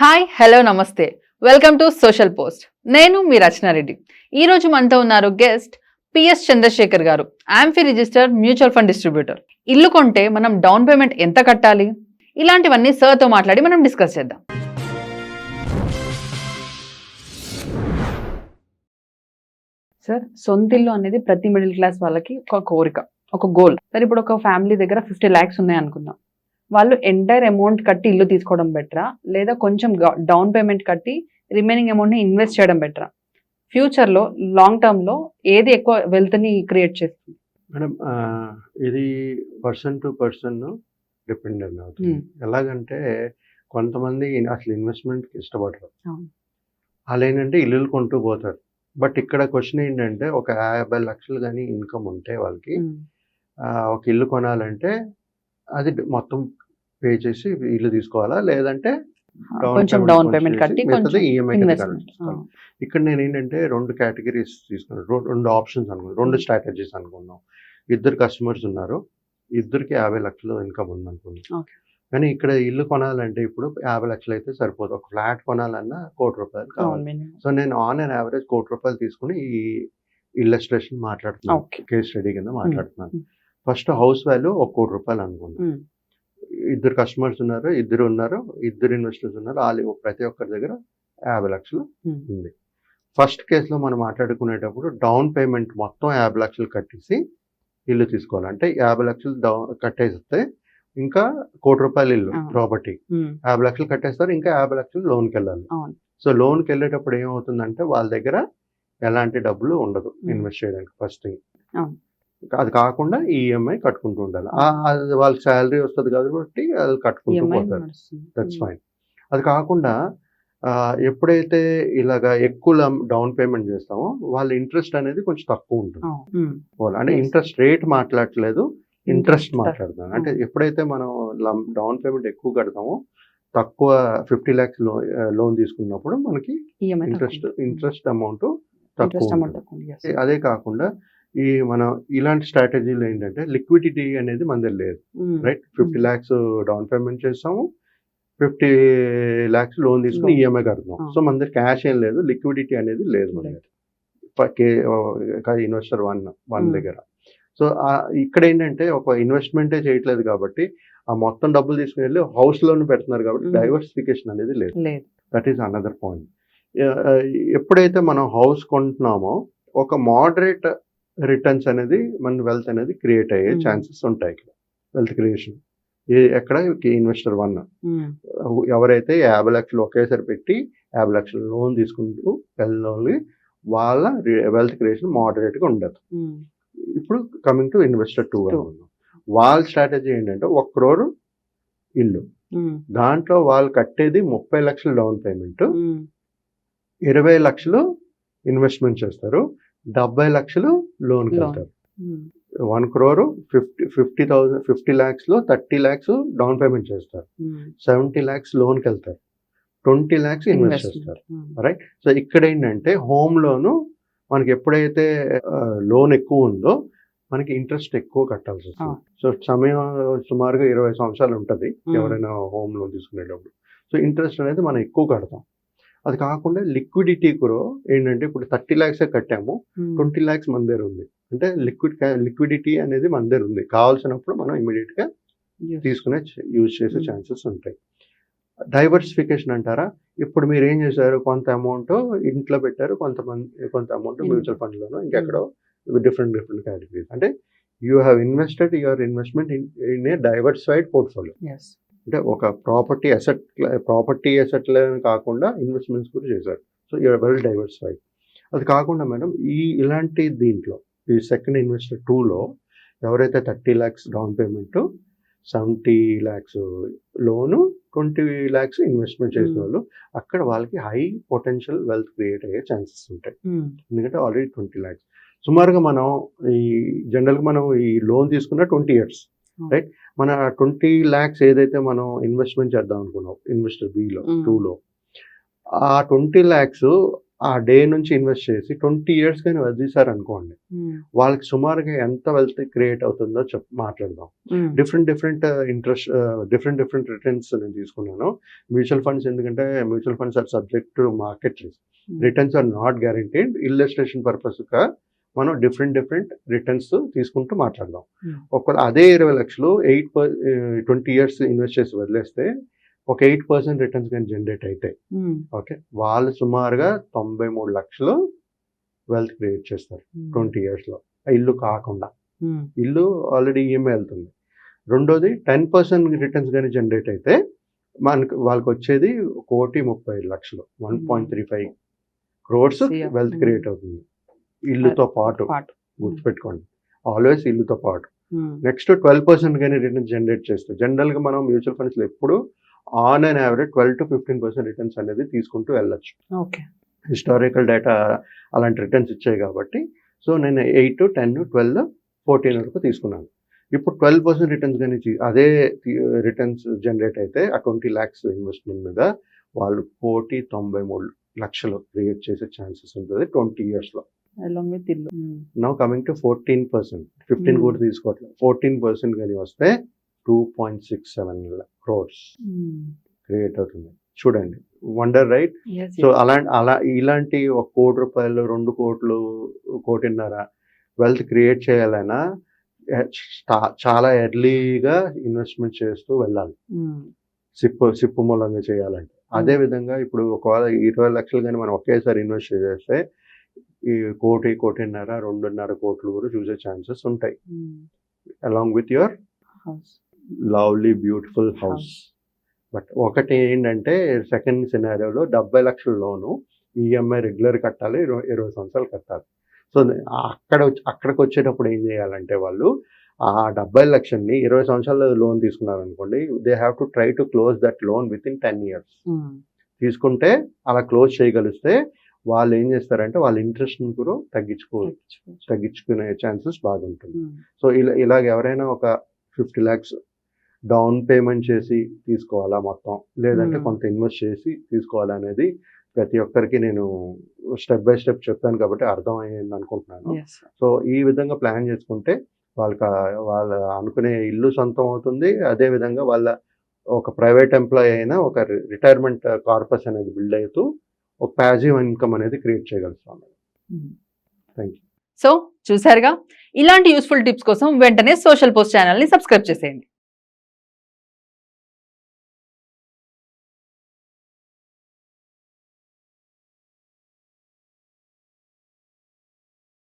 Hi hello నమస్తే welcome to social post. నేను మీ రచనారెడ్డి. ఈ రోజు మనతో ఉన్నారు గెస్ట్ పిఎస్ చంద్రశేఖర్ గారు, amphi registered mutual fund distributor. ఇల్లు కొంటే మనం డౌన్ పేమెంట్ ఎంత కట్టాలి, ఇలాంటివన్నీ సార్తో మాట్లాడి మనం డిస్కస్ చేద్దాం. సార్, సొంత ఇల్లు అనేది ప్రతి మిడిల్ క్లాస్ వాళ్ళకి ఒక కోరిక, ఒక గోల్. సార్, ఇప్పుడు ఒక ఫ్యామిలీ దగ్గర 50 lakhs ఉన్నాయి అనుకుందాం. వాళ్ళు ఎంటైర్ అమౌంట్ కట్టి ఇల్లు తీసుకోవడం బెటరా, లేదా కొంచెం డౌన్ పేమెంట్ కట్టి రిమైనింగ్ అమౌంట్ ని ఇన్వెస్ట్ చేయడం బెటరా? ఫ్యూచర్ లో లాంగ్ టర్మ్ లో ఏది ఎక్కువ వెల్త్ ని క్రియేట్ చేస్తుంది? మేడం, ఇది పర్సన్ టు పర్సన్ డిపెండెంట్ అవుతుంది. ఎలాగంటే కొంతమంది అసలు ఇన్వెస్ట్మెంట్కి ఇష్టపడరు. వాళ్ళు ఏంటంటే ఇల్లులు కొంటూ పోతారు. బట్ ఇక్కడ క్వశ్చన్ ఏంటంటే ఒక 50 లక్షలు కానీ ఇన్కమ్ ఉంటే వాళ్ళకి ఒక ఇల్లు కొనాలంటే అది మొత్తం పే చేసి ఇల్లు తీసుకోవాలా, లేదంటే డౌన్ పేమెంట్ కట్టి ఈఎంఐ ఇక్కడ నేను ఏంటంటే 2 కేటగిరీస్ తీసుకున్నాను, 2 ఆప్షన్స్ అనుకున్నాను, 2 స్ట్రాటజీస్ అనుకున్నాం. ఇద్దరు కస్టమర్స్ ఉన్నారు, ఇద్దరికి 50 లక్షలు ఇన్కమ్ ఉంది అనుకున్నాం. కానీ ఇక్కడ ఇల్లు కొనాలంటే ఇప్పుడు 50 లక్షలు అయితే సరిపోదు. ఒక ఫ్లాట్ కొనాలన్నా ₹1,00,00,000 కావాలి. సో నేను ఆన్ అండ్ యావరేజ్ ₹1,00,00,000 తీసుకుని ఈ ఇల్లస్ట్రేషన్ మాట్లాడుతున్నాను, కేస్ స్టడీ కింద మాట్లాడుతున్నాను. ఫస్ట్ హౌస్ వాల్యూ ₹1,00,00,000 అనుకున్నాను. ఇద్దరు కస్టమర్స్ ఉన్నారు, ఇద్దరు ఇన్వెస్టర్స్ ఉన్నారు. వాళ్ళు ప్రతి ఒక్కరి దగ్గర 50 లక్షలు ఉంది. ఫస్ట్ కేసులో మనం మాట్లాడుకునేటప్పుడు డౌన్ పేమెంట్ మొత్తం 50 లక్షలు కట్టేసి ఇల్లు తీసుకోవాలి. అంటే 50 లక్షలు కట్టేస్తే ఇంకా ₹1,00,00,000 ఇల్లు ప్రాపర్టీ, 50 లక్షలు కట్టేస్తారు, ఇంకా 50 లక్షలు లోన్కి వెళ్ళాలి. సో లోన్కి వెళ్ళేటప్పుడు ఏమవుతుందంటే వాళ్ళ దగ్గర ఎలాంటి డబ్బులు ఉండదు ఇన్వెస్ట్ చేయడానికి ఫస్ట్ థింగ్. అది కాకుండా ఈఎంఐ కట్టుకుంటూ ఉండాలి. అది వాళ్ళకి శాలరీ వస్తుంది కాబట్టి అది కట్టుకుంటూ పోతారు, దట్స్ ఫైన్. అది కాకుండా ఎప్పుడైతే ఇలాగా ఎక్కువ డౌన్ పేమెంట్ చేస్తామో వాళ్ళ ఇంట్రెస్ట్ అనేది కొంచెం తక్కువ ఉంటుంది. అంటే ఇంట్రెస్ట్ రేట్ మాట్లాడట్లేదు, ఇంట్రెస్ట్ మాట్లాడుతాం. అంటే ఎప్పుడైతే మనం డౌన్ పేమెంట్ ఎక్కువ కడతామో, తక్కువ 50 lakhs లోన్ తీసుకున్నప్పుడు మనకి ఇంట్రెస్ట్ అమౌంట్ తక్కువ ఉంటుంది. అదే కాకుండా మనం ఇలాంటి స్ట్రాటజీలు ఏంటంటే లిక్విడిటీ అనేది మన దగ్గర లేదు, రైట్? 50 lakhs డౌన్ పేమెంట్ చేస్తాము, 50 lakhs లోన్ తీసుకుని ఈఎంఐ కడతాం. సో మన దగ్గర క్యాష్ ఏం లేదు, లిక్విడిటీ అనేది లేదు మన దగ్గర, ఇన్వెస్టర్ వన్ దగ్గర. సో ఇక్కడ ఏంటంటే ఒక ఇన్వెస్ట్మెంటే చేయట్లేదు కాబట్టి ఆ మొత్తం డబ్బులు తీసుకుని వెళ్ళి హౌస్ లోన్ పెడుతున్నారు కాబట్టి డైవర్సిఫికేషన్ అనేది లేదు. That is another point. ఎప్పుడైతే మనం హౌస్ కొంటున్నామో ఒక మోడరేట్ రిటర్న్స్ అనేది మన వెల్త్ అనేది క్రియేట్ అయ్యే ఛాన్సెస్ ఉంటాయి. ఇక్కడ వెల్త్ క్రియేషన్ ఎక్కడ ఇన్వెస్టర్ 1 ఎవరైతే 50 లక్షలు ఒకేసారి పెట్టి 50 లక్షలు లోన్ తీసుకుంటూ వెళ్ళి వాళ్ళ వెల్త్ క్రియేషన్ మోడరేట్గా ఉండదు. ఇప్పుడు కమింగ్ టు ఇన్వెస్టర్ 2 అనుకున్నాం. వాళ్ళ స్ట్రాటజీ ఏంటంటే 1 crore ఇల్లు, దాంట్లో వాళ్ళు కట్టేది 30 లక్షలు డౌన్ పేమెంట్, 20 లక్షలు ఇన్వెస్ట్మెంట్ చేస్తారు, 70 లక్షలు లోన్కి వెళ్తారు. 1 crore 50 lakhs లో 30 lakhs డౌన్ పేమెంట్ చేస్తారు, 70 lakhs లోన్కి వెళ్తారు, 20 lakhs ఇన్వెస్ట్ చేస్తారు, రైట్? సో ఇక్కడ ఏంటంటే హోమ్ లోను మనకి ఎప్పుడైతే లోన్ ఎక్కువ ఉందో మనకి ఇంట్రెస్ట్ ఎక్కువ కట్టాల్సి వస్తుంది. సో సమయం సుమారుగా 20 సంవత్సరాలు ఉంటుంది ఎవరైనా హోమ్ లోన్ తీసుకునేటప్పుడు. సో ఇంట్రెస్ట్ అనేది మనం ఎక్కువ కడతాం. అది కాకుండా లిక్విడిటీ కూడా ఏంటంటే ఇప్పుడు 30 lakhs కట్టాము, 20 lakhs మన దగ్గర ఉంది అంటే లిక్విడిటీ అనేది మన దగ్గర ఉంది. కావాల్సినప్పుడు మనం ఇమీడియట్ గా తీసుకునే యూజ్ చేసే ఛాన్సెస్ ఉంటాయి. డైవర్సిఫికేషన్ అంటారా? ఇప్పుడు మీరు ఏం చేశారు, కొంత అమౌంట్ ఇంట్లో పెట్టారు, కొంత అమౌంట్ మ్యూచువల్ ఫండ్ లోనో ఇంకెక్కడో, డిఫరెంట్ కేటగిరీస్. అంటే you have invested your investment in a diversified portfolio. అంటే ఒక ప్రాపర్టీ అసెట్ కాకుండా ఇన్వెస్ట్మెంట్స్ కూడా చేశారు. So you're well diversified. అది కాకుండా మేడం ఇలాంటి దీంట్లో ఈ సెకండ్ ఇన్వెస్టర్ 2లో ఎవరైతే 30 lakhs డౌన్ పేమెంట్, 70 lakhs లోను, 20 lakhs ఇన్వెస్ట్మెంట్ చేసిన వాళ్ళు, అక్కడ వాళ్ళకి హై పొటెన్షియల్ వెల్త్ క్రియేట్ అయ్యే ఛాన్సెస్ ఉంటాయి. ఎందుకంటే ఆల్రెడీ 20 lakhs సుమారుగా మనం జనరల్గా మనం ఈ లోన్ తీసుకున్న 20 years, రైట్? మన 20 lakhs ఏదైతే మనం ఇన్వెస్ట్మెంట్ చేద్దాం అనుకున్నాం ఇన్వెస్టర్ 2లో, ఆ 20 lakhs ఆ డే నుంచి ఇన్వెస్ట్ చేసి 20 years కానీ వదిలేశారు అనుకోండి, వాళ్ళకి సుమారుగా ఎంత వెల్త్ క్రియేట్ అవుతుందో మాట్లాడదాం. డిఫరెంట్ ఇంట్రెస్ట్, డిఫరెంట్ రిటర్న్స్ నేను తీసుకున్నాను. మ్యూచువల్ ఫండ్స్ ఎందుకంటే mutual funds are subject to market risk, returns are not guaranteed. Illustration పర్పస్గా మనం డిఫరెంట్ రిటర్న్స్ తీసుకుంటూ మాట్లాడదాం. ఒకవేళ అదే 20 లక్షలు 20 years ఇన్వెస్ట్ చేసి వదిలేస్తే ఒక 8% రిటర్న్స్ కానీ జనరేట్ అయితే ఓకే, వాళ్ళు సుమారుగా 93 లక్షలు వెల్త్ క్రియేట్ చేస్తారు 20 years లో, ఇల్లు కాకుండా. ఇల్లు ఆల్రెడీ ఈఎంఐ వెళ్తుంది. రెండోది 10% రిటర్న్స్ కానీ జనరేట్ అయితే వాళ్ళకి వచ్చేది 1,30,00,000, 1.35 crores వెల్త్ క్రియేట్ అవుతుంది ఇల్లుతో పాటు. గుర్తుపెట్టుకోండి, ఆల్వేస్ ఇల్లుతో పాటు. నెక్స్ట్ 12% కానీ రిటర్న్స్ జనరేట్ చేస్తే, జనరల్గా మనం మ్యూచువల్ ఫండ్స్లో ఎప్పుడు on and average 12 to 15% returns అనేది తీసుకుంటూ వెళ్ళొచ్చు. హిస్టారికల్ డేటా అలాంటి రిటర్న్స్ ఇచ్చాయి కాబట్టి, సో నేను 8, 10, 12, 14 వరకు తీసుకున్నాను. ఇప్పుడు 12% రిటర్న్స్ కానీ అదే రిటర్న్స్ జనరేట్ అయితే ఆ 20 lakhs ఇన్వెస్ట్మెంట్ మీద వాళ్ళు 1,93,00,000 క్రియేట్ చేసే ఛాన్సెస్ ఉంటుంది 20 years లో. నౌ కమింగ్ టు 14%, 15 కూడా తీసుకోవట్లేదు, 14% కానీ వస్తే 2.67 crores క్రియేట్ అవుతుంది. చూడండి, వండర్ రైట్? సో ఇలాంటి 1 కోటి రూపాయలు, 2 కోట్లు, 1.5 కోటి వెల్త్ క్రియేట్ చేయాలన్నా చాలా ఎర్లీగా ఇన్వెస్ట్మెంట్ చేస్తూ వెళ్ళాలి, సిప్పు మూలంగా చేయాలంటే. అదే విధంగా ఇప్పుడు ఒకవేళ 20 లక్షలు కానీ మనం ఒకేసారి ఇన్వెస్ట్ చేస్తే ఈ 1 కోటి, 1.5 కోటి, 2.5 కోట్లు కూడా చూసే ఛాన్సెస్ ఉంటాయి, along with your lovely beautiful house. But ఒకటి ఏంటంటే సెకండ్ సినారియోలో 70 లక్షల లోను ఈఎంఐ రెగ్యులర్ కట్టాలి, 20 సంవత్సరాలు కట్టాలి. సో అక్కడికి వచ్చేటప్పుడు ఏం చేయాలంటే వాళ్ళు ఆ 70 లక్షల్ని 20 సంవత్సరాలు లోన్ తీసుకున్నారనుకోండి, they have to try to close that loan with in 10 years. తీసుకుంటే అలా క్లోజ్ చేయగలిస్తే వాళ్ళు ఏం చేస్తారంటే వాళ్ళ ఇంట్రెస్ట్ని కూడా తగ్గించుకునే ఛాన్సెస్ బాగుంటుంది. సో ఇలాగ ఎవరైనా ఒక 50 lakhs డౌన్ పేమెంట్ చేసి తీసుకోవాలా మొత్తం, లేదంటే కొంత ఇన్వెస్ట్ చేసి తీసుకోవాలా అనేది ప్రతి ఒక్కరికి నేను స్టెప్ బై స్టెప్ చెప్పాను కాబట్టి అర్థమయ్యింది అనుకుంటున్నాను. సో ఈ విధంగా ప్లాన్ చేసుకుంటే వాళ్ళ అనుకునే ఇల్లు సొంతం అవుతుంది. అదేవిధంగా వాళ్ళ ఒక ప్రైవేట్ ఎంప్లాయీ అయినా ఒక రిటైర్మెంట్ కార్పస్ అనేది బిల్డ్ అవుతూ ఒక ప్యాసివ్ ఇన్కమ్ అనేది క్రియేట్ చేయగలుగుతాం. Thank you. సో చూసారుగా, ఇలాంటి యూస్ఫుల్ టిప్స్ కోసం వెంటనే సోషల్ పోస్ట్ ఛానల్ని సబ్స్క్రైబ్ చేసేయండి.